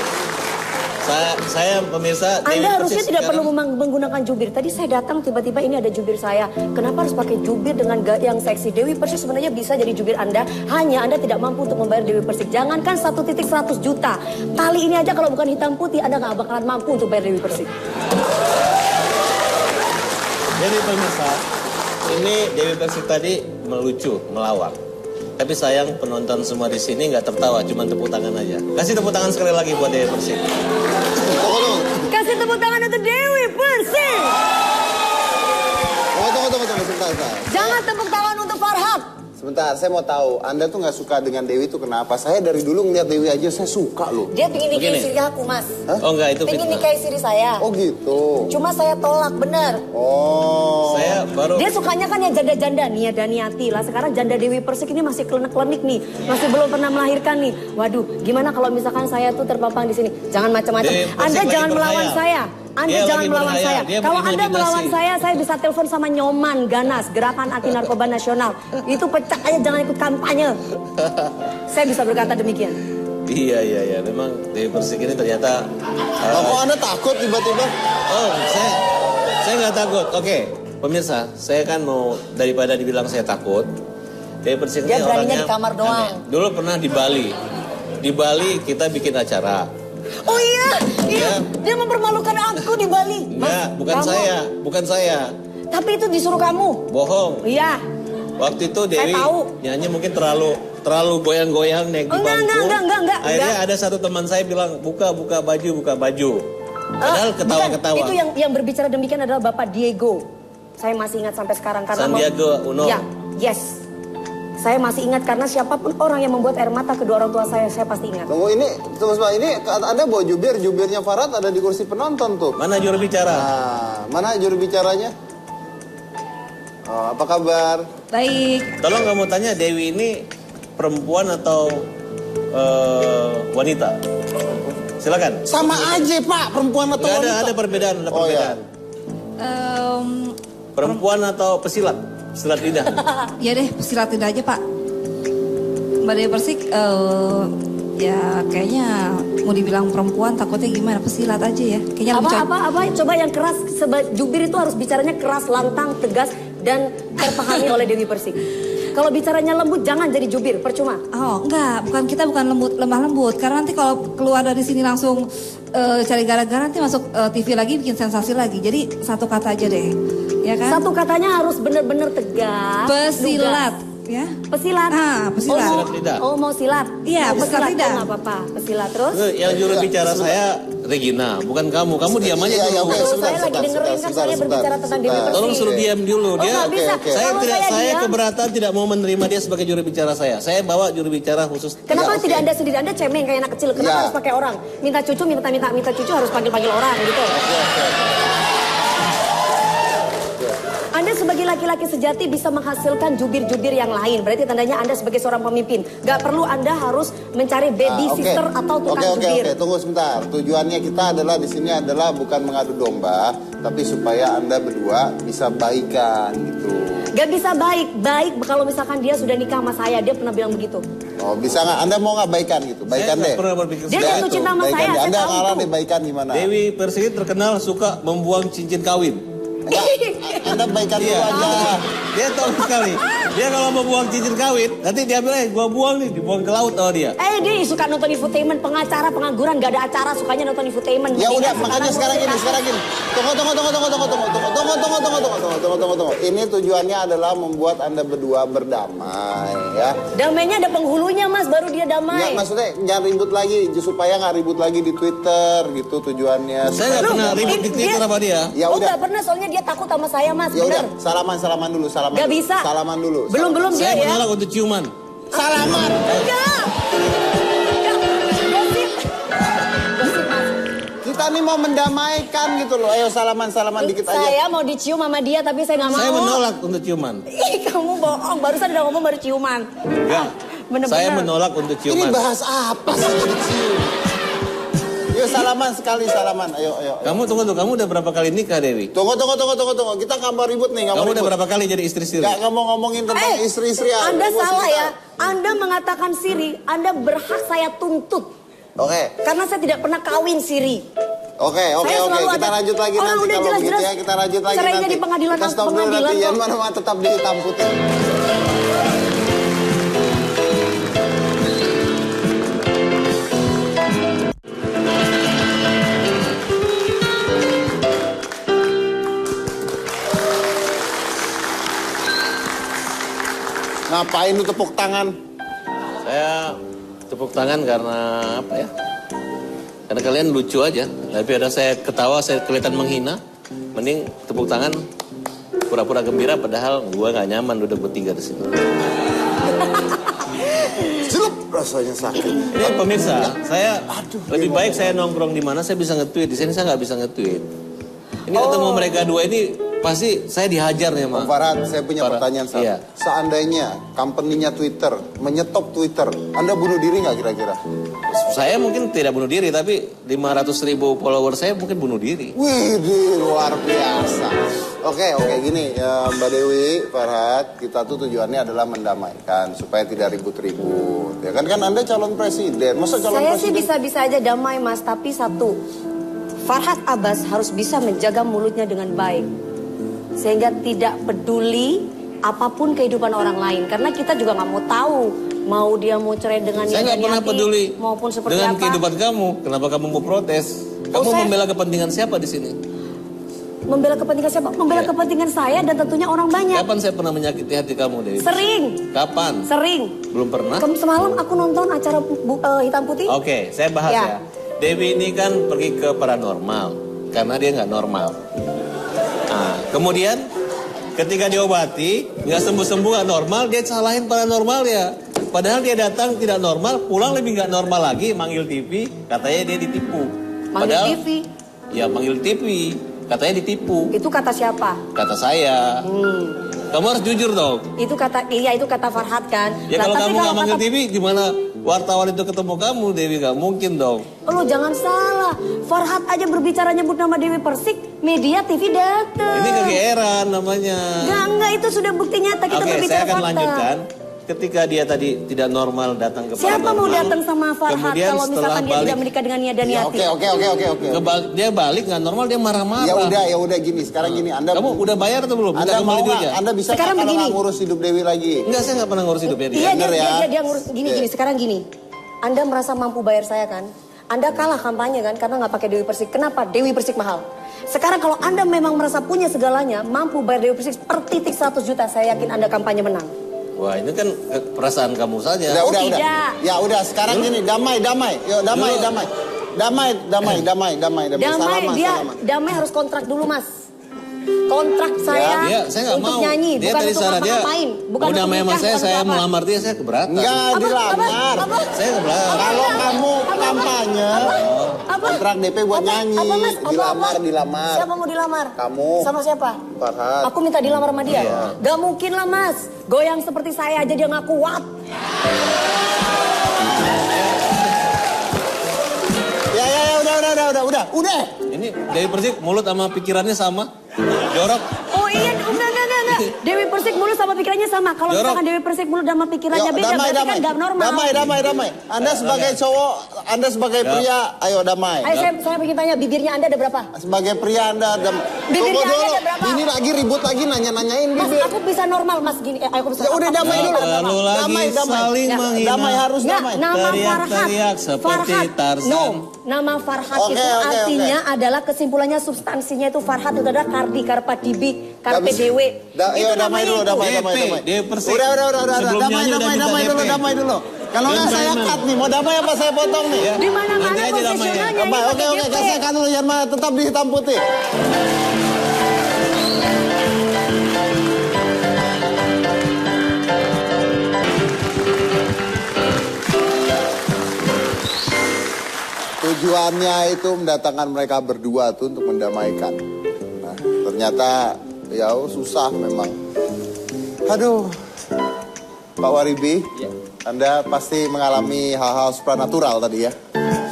saya pemirsa Dewi Anda harusnya Persik tidak sekarang- perlu menggunakan jubir. Tadi saya datang tiba-tiba ini ada jubir saya. Kenapa harus pakai jubir dengan yang seksi? Dewi Persik sebenarnya bisa jadi jubir Anda. Hanya Anda tidak mampu untuk membayar Dewi Persik. Jangankan 1,100 juta. Tali ini aja kalau bukan hitam putih Anda nggak bakalan mampu untuk bayar Dewi Persik. Jadi pemirsa, ini Dewi Persik tadi melucu, melawak. Tapi sayang penonton semua di sini nggak tertawa, cuma tepuk tangan aja. Kasih tepuk tangan sekali lagi buat Dewi Persik. Kasih tepuk tangan untuk Dewi Persik. Tunggu, sebentar. Jangan tepuk tangan untuk Farhat. Sebentar, saya mau tahu, Anda tuh nggak suka dengan Dewi itu kenapa? Saya dari dulu ngeliat Dewi aja, saya suka loh. Dia pengen nikahin Begini. istri aku, Mas. Oh enggak, itu Pengen fitnah. nikahin istri saya. Oh gitu. Cuma saya tolak, bener. Oh. Saya baru Dia sukanya kan yang janda-janda nih ya Daniati lah. Sekarang janda Dewi Persik ini masih klenik-klenik nih. Masih belum pernah melahirkan nih. Waduh, gimana kalau misalkan saya tuh terpampang di sini? Jangan macam-macam. Dewi Persik Anda lagi jangan melawan berhayal. saya. Anda Dia jangan lagi melawan berhayal. saya. Dia Kalau Anda berimajinasi. melawan saya bisa telepon sama Nyoman Ganas, Gerakan Anti Narkoba Nasional. Itu pecah aja, jangan ikut kampanye. Saya bisa berkata demikian. Iya. Memang Dewi Persik ini ternyata. Kok Anda takut tiba-tiba? Oh, saya nggak takut. Oke, pemirsa, saya kan mau daripada dibilang saya takut. Dewi Persik Dia ini beraninya orangnya di kamar doang. aneh. Dulu pernah di Bali. Di Bali kita bikin acara. Oh iya, Iya. dia mempermalukan aku di Bali. Enggak, bukan kamu. saya. Tapi itu disuruh kamu. Bohong. Iya. Waktu itu Dewi tahu. nyanyi mungkin terlalu goyang-goyang naik di Enggak, bangku. enggak. Akhirnya ada satu teman saya bilang buka baju. Padahal ketawa-ketawa. Bukan, itu yang berbicara demikian adalah Bapak Diego. Saya masih ingat sampai sekarang karena Sandiaga Uno. Ya, yes. Saya masih ingat karena siapapun orang yang membuat air mata kedua orang tua saya pasti ingat. Tunggu ini, ini Anda bawa jubirnya Farhat ada di kursi penonton tuh. Mana juru bicara? Nah, mana juru bicaranya? Oh, apa kabar? Baik. Tolong kamu tanya Dewi ini perempuan atau wanita? Silakan. Sama aja Pak, perempuan atau Nggak wanita? ada perbedaan, Oh, ya. Perempuan atau pesilat? Silat lidah. Ya deh, silat lidah aja Pak. Mbak Dewi Persik, ya kayaknya mau dibilang perempuan takutnya gimana, pesilat aja ya. Kayaknya lebih cocok. Apa? Coba yang keras, jubir itu harus bicaranya keras, lantang, tegas, dan terpahami oleh Dewi Persik. Kalau bicaranya lembut jangan jadi jubir, percuma. Oh enggak, bukan lemah lembut. Karena nanti kalau keluar dari sini langsung cari gara-gara nanti masuk TV lagi bikin sensasi lagi. Jadi satu kata aja deh, ya kan? Satu katanya harus benar-benar tegas. Pesilat, lugas. ya. Pesilat. Pesilat. Silat lidah. Mau silat. Iya, Mau pesilat lidah. nggak apa-apa. Pesilat terus. Yang juru bicara saya Regina, bukan kamu. Kamu diam aja Iya, dulu. oke, Aduh, sebentar, saya lagi dengerin kan saya berbicara tentang Dewi Persik. Tolong suruh diam dulu. Oh, Dia nggak bisa. oke. saya Kalau tidak saya saya diam, keberatan tidak mau menerima dia sebagai juru bicara saya. Saya bawa juru bicara khusus. Kenapa Ya, oke. tidak Anda sendiri? Anda cemeng kayak anak kecil. Kenapa Ya. harus pakai orang? Minta cucu harus panggil-panggil orang gitu. Anda sebagai laki-laki sejati bisa menghasilkan jubir-jubir yang lain. Berarti tandanya Anda sebagai seorang pemimpin. Gak perlu Anda harus mencari baby sister atau tukang jubir. Oke, tunggu sebentar. Tujuannya kita adalah di sini adalah bukan mengadu domba, tapi supaya Anda berdua bisa baikan gitu. Gak bisa baik kalau misalkan dia sudah nikah sama saya, dia pernah bilang begitu. Oh, bisa nggak? Anda mau nggak baikan gitu? Baikan Saya deh. nggak pernah berpikir Dia seperti jatuh itu. cinta sama Baikan saya, deh. saya Anda tahu ngalah tuh. deh baikan gimana? Dewi Persik terkenal suka membuang cincin kawin. Enggak, Anda baikan dulu aja. Dia tahu sekali. Dia kalau mau buang cincin kawin, nanti dia bilang, gua buang nih, dibuang ke laut sama dia. Dia suka nonton infotainment, pengacara, pengangguran, gak ada acara, sukanya nonton infotainment. Ya udah, Mendingan makanya sekarang gini. Tunggu. Ini tujuannya adalah membuat Anda berdua berdamai, ya. Damainya ada penghulunya, Mas, baru dia damai. Ya, maksudnya jangan ribut lagi, supaya nggak ribut lagi di Twitter, gitu tujuannya. Saya nggak pernah ribut di Twitter sama dia. Ya Oh, udah. gak pernah, soalnya dia takut sama saya, Mas. Ya udah, Bener. salaman dulu, Gak bisa. Salaman dulu. Belum dia Saya ya. menolak untuk ciuman. Salaman. Enggak. Gosip. Gosip, Mas. Kita nih mau mendamaikan gitu loh. Ayo salaman dikit aja. Saya mau dicium sama dia, tapi saya gak mau. Saya menolak untuk ciuman. Ih, kamu bohong. Barusan udah ngomong baru ciuman. Enggak. Bener-bener. Saya menolak untuk Ini ciuman. bahas apa sih jadi cium? Yuk salaman sekali salaman. Ayo. Kamu tunggu, kamu udah berapa kali nikah, Dewi? Tunggu. Kita nggak mau ribut nih, nggak mau Kamu udah ribut. berapa kali jadi istri siri? Nggak mau ngomongin tentang istri-istri. Anda Tunggu salah sebentar. ya. Anda mengatakan siri, Anda berhak saya tuntut. Oke. Karena saya tidak pernah kawin siri. Oke. Saya selalu Kita ada- lanjut lagi Orang nanti udah kalau jelas-jelas begitu ya. Kita lanjut lagi cerainya nanti. di pengadilan- Kita stop dulu nanti. pengadilan Yan kok. mana tetap di hitam putih. Ngapain lu tepuk tangan? Saya tepuk tangan karena apa ya? Karena kalian lucu aja. Daripada saya ketawa, saya kelihatan menghina. Mending tepuk tangan pura-pura gembira padahal gua nggak nyaman duduk bertiga di sini. Celup rasanya sakit. Ini pemirsa, saya lebih baik saya nongkrong di mana saya bisa nge-tweet. Di sini saya nggak bisa nge-tweet. Ini ketemu mereka dua ini pasti saya dihajar ya, Om Mak. Farhan, saya punya Farhan, pertanyaan satu. iya. Seandainya company-nya Twitter menyetop Twitter, Anda bunuh diri nggak kira-kira? Saya mungkin tidak bunuh diri, tapi 500.000 follower saya mungkin bunuh diri. Wih, luar biasa. Oke, gini ya, Mbak Dewi, Farhat, kita tuh tujuannya adalah mendamaikan supaya tidak ribut-ribut. Ya kan Anda calon presiden, masa calon Saya sih presiden? bisa-bisa aja damai, Mas. Tapi satu, Farhat Abbas harus bisa menjaga mulutnya dengan baik. Sehingga tidak peduli apapun kehidupan orang lain. Karena kita juga nggak mau tahu. Mau dia mau cerai dengan Saya nggak pernah Yati, peduli maupun seperti dengan apa. kehidupan kamu. Kenapa kamu mau protes? Kamu saya- membela kepentingan siapa di sini? Membela kepentingan siapa? Membela Iya. kepentingan saya dan tentunya orang banyak. Kapan saya pernah menyakiti hati kamu, Dewi? Sering. Kapan? Sering. Belum pernah? Semalam aku nonton acara Hitam Putih. Oke, saya bahas Ya. ya. Dewi ini kan pergi ke paranormal karena dia nggak normal. Nah, kemudian ketika diobati nggak sembuh-sembuh nggak normal, dia salahin paranormal ya. Padahal dia datang tidak normal, pulang lebih nggak normal lagi, manggil TV, katanya dia ditipu. Manggil TV? Ya manggil TV, katanya ditipu. Itu kata siapa? Kata saya. Kamu harus jujur dong. Itu kata Farhat kan. Ya Nah, kalau tapi kamu nggak manggil kata- TV, gimana wartawan itu ketemu kamu, Dewi? Nggak mungkin dong. Lo jangan salah. Farhat aja berbicara nyebut nama Dewi Persik, media TV dateng. Ini kegeeran namanya. Enggak, itu sudah bukti nyata kita Oke, berbicara saya akan fakta. lanjutkan. Ketika dia tadi tidak normal datang ke Siapa mau paranormal, datang sama Farhat kemudian kalau setelah misalkan dia balik, tidak menikah dengan Nia dan Ya, Yati? oke. dia balik nggak normal, dia marah-marah. Ya udah gini. Sekarang gini, Anda Kamu udah bayar atau belum? Anda Minta mau kembali nggak? duitnya? Anda bisa Sekarang nggak kalau begini. nggak ngurus hidup Dewi lagi? Enggak, saya nggak pernah ngurus hidupnya dia. Iya, Bener ya? dia ngurus gini. Sekarang gini. Anda merasa mampu bayar saya kan? Anda kalah kampanye kan karena nggak pakai Dewi Persik. Kenapa? Dewi Persik mahal. Sekarang kalau Anda memang merasa punya segalanya, mampu bayar Dewi Persik per titik 100 juta, saya yakin Anda kampanye menang. Wah, ini kan perasaan kamu saja. Udah. tidak. Ya udah, sekarang gini, damai. Yuk, damai. Damai. Damai Salaman. harus kontrak dulu, Mas. kontrak saya Dia saya nggak untuk mau. nyanyi, Dia bukan tadi untuk saran dia ngapa-ngapain, bukan mau untuk damai sama nikah, saya bukan apa. melamar dia, saya keberatan. Enggak dilamar. Saya keberatan. Kalau kamu kampanye, kontrak DP buat nyanyi. Apa mas? Dilamar. Siapa mau dilamar? Kamu. Sama siapa? Farhat. Aku minta dilamar sama dia. Gak mungkin lah mas. Goyang seperti saya aja dia nggak kuat. Ya, udah. Ini Dewi Persik mulut sama pikirannya sama. Jorok. Oh iya, enggak. Dewi Persik mulut sama pikirannya sama. Kalau Jorok. misalkan Dewi Persik mulut sama pikirannya Yuk, beda, berarti kan gak normal. Damai. Anda sebagai cowok, Anda sebagai pria, ayo damai. Ayo saya ingin tanya, bibirnya Anda ada berapa? Sebagai pria Anda Bibirnya Tunggu Anda ada berapa? Ini lagi ribut lagi nanya-nanyain Mas, bibir. aku bisa normal mas gini. Aku bisa. Ya udah damai dulu. Kalau lagi saling Ya, menghina. Damai harus Nggak, damai. nama Teriak-teriak Farhat. seperti Tarzan. No, nama Farhat Oke, itu oke, artinya adalah kesimpulannya substansinya itu Farhat itu adalah Kardi Karpa Dibi Karpe Habis- Dewe. Ayo Itu damai namanya dulu, itu. damai. Dewi Persik. Udah. Sebelum nyanyi udah minta DP. Damai dulu. Kalau nggak saya Gentleman. cut nih, mau damai apa saya potong nih? Di mana-mana Nanti aja damai ya. profesional nyanyi Oke, pakai DP. saya cut dulu Yanma, tetap di hitam putih. Tujuannya itu mendatangkan mereka berdua tuh untuk mendamaikan. Nah, ternyata ya susah memang. Aduh, Pak Waribi, Anda pasti mengalami hal-hal supranatural tadi ya.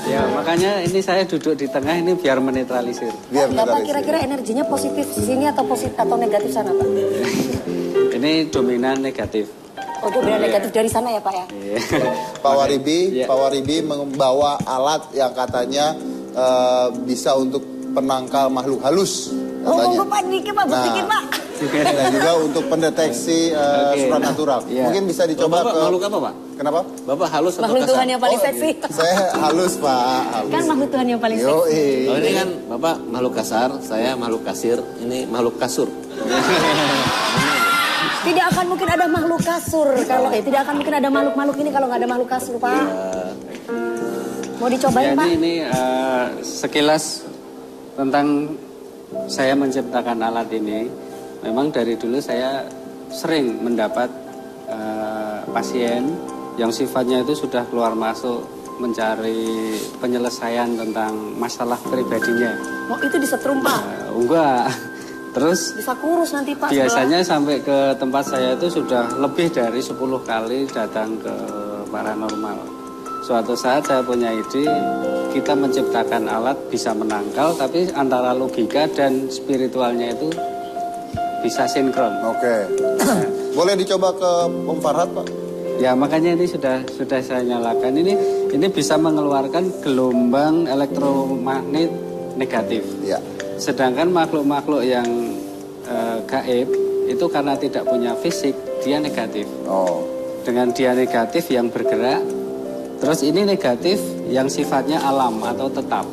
Ya, makanya ini saya duduk di tengah ini biar menetralisir. Biar Bapak menetralisir. kira-kira energinya positif sini atau positif atau negatif sana Pak? Ini dominan negatif. Oh, dominan negatif dari sana ya Pak ya? Iya. Pak Waribi, Iya. Pak Waribi membawa alat yang katanya bisa untuk penangkal makhluk halus. Oh, Katanya. monggo Pak, dikit Pak, buktikan Pak. Dan juga untuk pendeteksi Oke. supranatural. Iya. Mungkin bisa dicoba Bapak ke... makhluk apa Pak? Kenapa? Bapak halus atau Makhluk kasar? Tuhan yang paling Oh, seksi. Saya halus, Pak. Halus. Kan makhluk Tuhan yang paling seksi. Yoi. Oh ini kan Bapak makhluk kasar, saya makhluk kasir, ini makhluk kasur. Tidak akan mungkin ada makhluk kasur kalau tidak akan mungkin ada makhluk ini kalau nggak ada makhluk kasur Pak. Mau dicobain Pak? Jadi ini sekilas tentang saya menciptakan alat ini. Memang dari dulu saya sering mendapat pasien yang sifatnya itu sudah keluar masuk mencari penyelesaian tentang masalah pribadinya. Oh itu disetrum Pak. Enggak. Terus Bisa kurus nanti Pak. biasanya sampai ke tempat saya itu sudah lebih dari 10 kali datang ke paranormal. Suatu saat saya punya ide, kita menciptakan alat bisa menangkal, tapi antara logika dan spiritualnya itu bisa sinkron. Oke. Boleh dicoba ke Om Farhat, Pak? Ya makanya ini sudah saya nyalakan. Ini bisa mengeluarkan gelombang elektromagnet negatif. Ya. Sedangkan makhluk-makhluk yang gaib itu karena tidak punya fisik, dia negatif. Oh. Dengan dia negatif yang bergerak, terus ini negatif yang sifatnya alam atau tetap.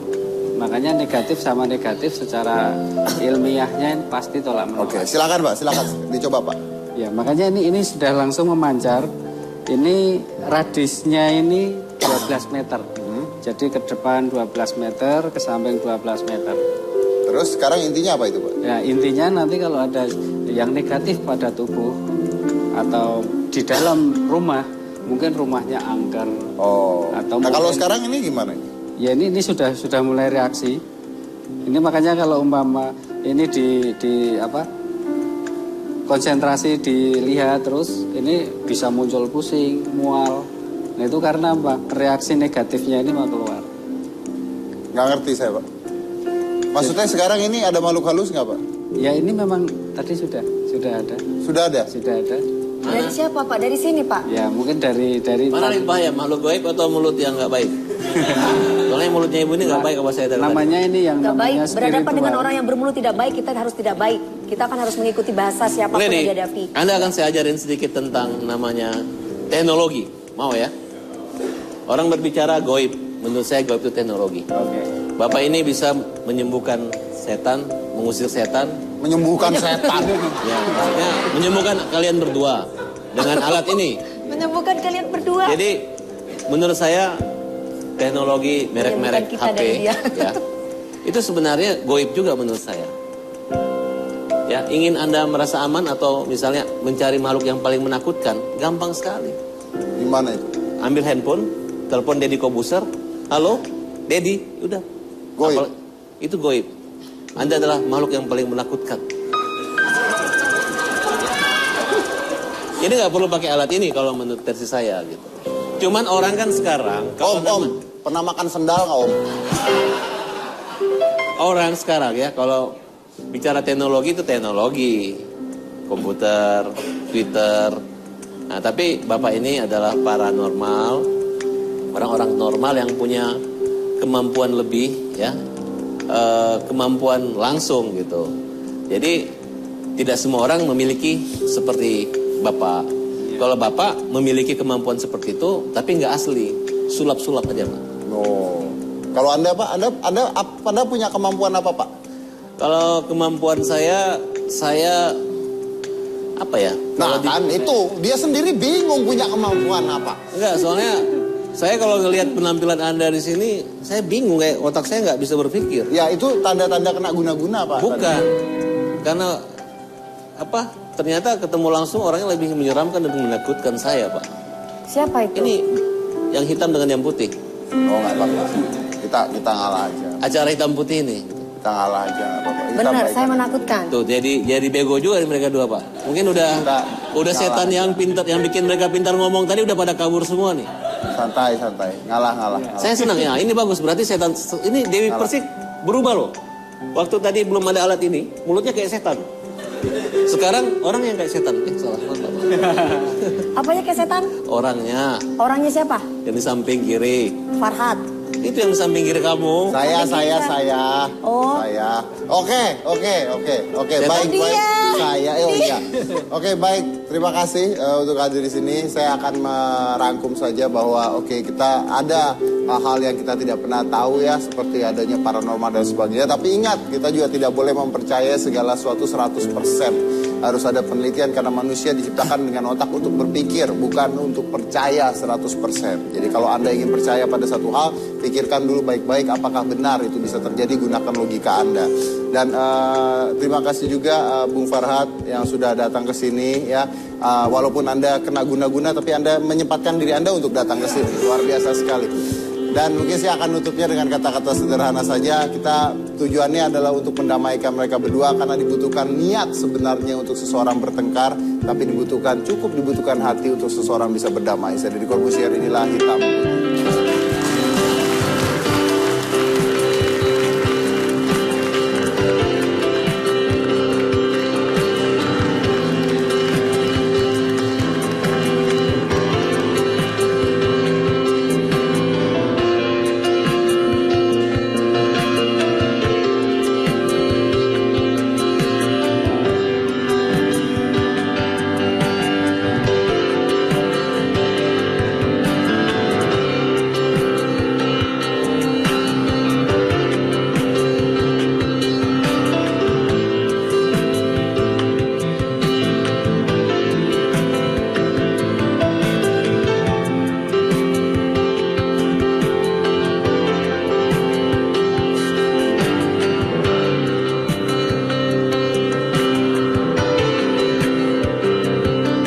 Makanya negatif sama negatif secara ilmiahnya pasti tolak menolak. Oke, silakan Pak, silakan dicoba Pak. Ya, makanya ini sudah langsung memancar. Ini radiusnya ini 12 meter. Jadi ke depan 12 meter, ke samping 12 meter. Terus sekarang intinya apa itu Pak? Ya, intinya nanti kalau ada yang negatif pada tubuh atau di dalam rumah, mungkin rumahnya angker. Oh. Atau Nah kalau mungkin- sekarang ini gimana? Ya ini sudah mulai reaksi. Ini makanya kalau umpama ini di apa? Konsentrasi dilihat terus ini bisa muncul pusing, mual. Nah itu karena apa? Reaksi negatifnya ini mau keluar. Nggak ngerti saya Pak. Maksudnya sekarang ini ada makhluk halus nggak Pak? Ya ini memang tadi sudah ada. Sudah ada? Sudah ada. Dari siapa Pak? Dari sini Pak? Ya mungkin dari Mana lebih bahaya, makhluk gaib atau mulut yang nggak baik? Soalnya mulutnya ibu ini nggak baik sama saya dari tadi. namanya ini yang Tidak baik. namanya Berhadapan dengan spiritual. orang yang bermulut tidak baik, kita harus tidak baik. Kita kan harus mengikuti bahasa siapapun Boleh yang nih, dihadapi. Anda akan saya ajarin sedikit tentang namanya teknologi. Mau ya? Orang berbicara goib, menurut saya goib itu teknologi. Oke. Bapak ini bisa menyembuhkan setan, mengusir setan. Menyembuhkan setan. Ya, maksudnya menyembuhkan kalian berdua dengan alat ini. Menyembuhkan kalian berdua. Jadi menurut saya teknologi merek-merek Menyembuhkan kita HP dari dia. ya, itu sebenarnya goib juga menurut saya. Ya, ingin Anda merasa aman atau misalnya mencari makhluk yang paling menakutkan, gampang sekali. Gimana itu? Ambil handphone, telepon Deddy Kobuser, halo, Deddy, udah. Goib. Itu goib. Anda adalah makhluk yang paling menakutkan. Jadi nggak perlu pakai alat ini kalau menurut versi saya gitu. Cuman orang kan sekarang, Om, pernah makan sendal nggak Om? orang sekarang ya kalau bicara teknologi itu teknologi, komputer, Twitter. Nah, tapi Bapak ini adalah paranormal, orang-orang normal yang punya kemampuan lebih, ya, kemampuan langsung gitu. Jadi tidak semua orang memiliki seperti Bapak. Kalau Bapak memiliki kemampuan seperti itu, tapi nggak asli, sulap-sulap aja Pak. Oh, kalau Anda Pak, Anda punya kemampuan apa Pak? Kalau kemampuan saya apa ya? Nah kan itu, dia sendiri bingung punya kemampuan apa. Enggak, soalnya saya kalau ngelihat penampilan Anda di sini, saya bingung, kayak otak saya nggak bisa berpikir. Ya itu tanda-tanda kena guna-guna Pak. Bukan, karena apa? Ternyata ketemu langsung orangnya lebih menyeramkan dan menakutkan saya Pak. Siapa itu? Ini yang hitam dengan yang putih. Oh nggak apa-apa, kita ngalah aja. Acara hitam putih ini. Kita ngalah aja nggak apa-apa. Kita Benar, baik saya aja. menakutkan. Tuh, jadi bego juga mereka dua Pak. Mungkin udah Kita setan ngalah yang pintar, yang bikin mereka pintar ngomong tadi udah pada kabur semua nih. Santai, ngalah. Saya senang ya, ini bagus. Berarti setan ini Dewi Persik berubah loh. Waktu tadi belum ada alat ini, mulutnya kayak setan. Sekarang orang yang kayak setan. Salah. Apanya kayak setan? Orangnya Orangnya siapa? yang di samping kiri. Farhad. Itu yang di samping kiri kamu. Saya. Oh. Saya. Oke. Setan. Baik. Dia. Saya. Oh iya. Oke, baik. Terima kasih untuk hadir di sini. Saya akan merangkum saja bahwa kita ada hal-hal yang kita tidak pernah tahu ya, seperti adanya paranormal dan sebagainya. Tapi ingat, kita juga tidak boleh mempercayai segala sesuatu 100%. Harus ada penelitian karena manusia diciptakan dengan otak untuk berpikir, bukan untuk percaya 100%. Jadi kalau Anda ingin percaya pada satu hal, pikirkan dulu baik-baik apakah benar itu bisa terjadi, gunakan logika Anda. Dan terima kasih juga Bung Farhad yang sudah datang ke sini ya. Walaupun Anda kena guna-guna tapi Anda menyempatkan diri Anda untuk datang ke sini. Luar biasa sekali. Dan mungkin saya akan nutupnya dengan kata-kata sederhana saja. Kita tujuannya adalah untuk mendamaikan mereka berdua karena dibutuhkan niat sebenarnya untuk seseorang bertengkar, tapi cukup dibutuhkan hati untuk seseorang bisa berdamai. Saya Deddy Corbuzier, inilah Hitam Putih.